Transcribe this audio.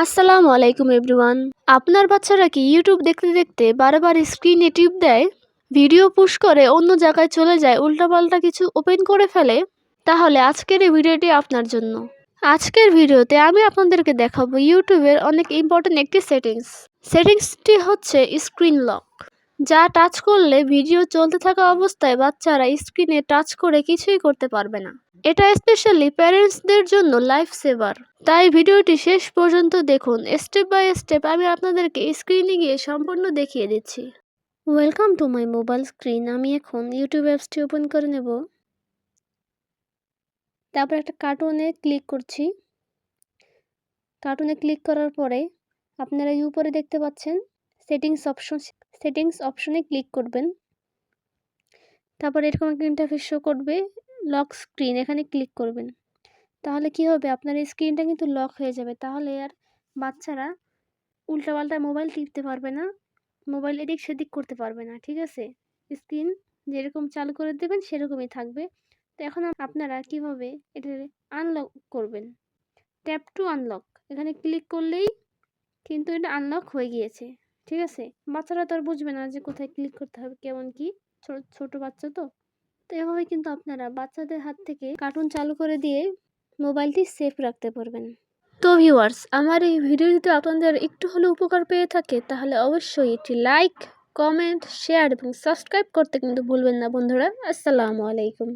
আসসালামু আলাইকুম এভরিওয়ান। আপনার বাচ্চারা কি ইউটিউব দেখতে দেখতে বারবার স্ক্রিনে টিপ দেয়, ভিডিও পুশ করে অন্য জায়গায় চলে যায়, উল্টাপাল্টা কিছু ওপেন করে ফেলে? তাহলে আজকের এই ভিডিওটি আপনার জন্য। আজকের ভিডিওতে আমি আপনাদেরকে দেখাবো ইউটিউবের অনেক ইম্পর্টেন্ট একটি সেটিংসটি হচ্ছে স্ক্রিন লক, যা টাচ করলে ভিডিও চলতে থাকা অবস্থায় বাচ্চারা স্ক্রিনে টাচ করে কিছুই করতে পারবে না। এটা স্পেশালি প্যারেন্টসদের জন্য লাইফ সেভার। তাই ভিডিওটি শেষ পর্যন্ত দেখুন। স্টেপ বাই স্টেপ আমি আপনাদেরকে স্ক্রিনে গিয়ে সম্পূর্ণ দেখিয়ে দিচ্ছি। Welcome to my mobile screen. আমি এখন ইউটিউব অ্যাপসটি ওপেন করে নেব। তারপর একটা কার্টুনে ক্লিক করছি। কার্টুনে ক্লিক করার পরে আপনারা উপরে দেখতে পাচ্ছেন সেটিংস অপশনে ক্লিক করবেন। তারপর এরকম একটা ইন্টারফেস শো করবে, লক স্ক্রিন, এখানে ক্লিক করবেন। তাহলে কি হবে, আপনার এই স্ক্রিনটা কিন্তু লক হয়ে যাবে। তাহলে আর বাচ্চারা উল্টাপাল্টা মোবাইল টিপতে পারবে না, মোবাইল এদিক সেদিক করতে পারবে না। ঠিক আছে, স্ক্রিন যেরকম চালু করে দেবেন সেরকমই থাকবে। তো এখন আপনারা কিভাবে এটা আনলক করবেন, ট্যাপ টু আনলক, এখানে ক্লিক করলেই কিন্তু এটা আনলক হয়ে গিয়েছে। ঠিক আছে, বাচ্চারা তো আর বুঝবে না যে কোথায় ক্লিক করতে হবে, কেমন কি, ছোট বাচ্চা তো। তো এভাবে কিন্তু আপনারা বাচ্চাদের হাত থেকে কার্টুন চালু করে দিয়ে মোবাইলটি সেফ রাখতে পারবেন। তো ভিউয়ার্স, আমার এই ভিডিওটি যদি আপনাদের একটু হলেও উপকার পেয়ে থাকে তাহলে অবশ্যই একটি লাইক, কমেন্ট, শেয়ার এবং সাবস্ক্রাইব করতে কিন্তু ভুলবেন না বন্ধুরা। আসসালামু আলাইকুম।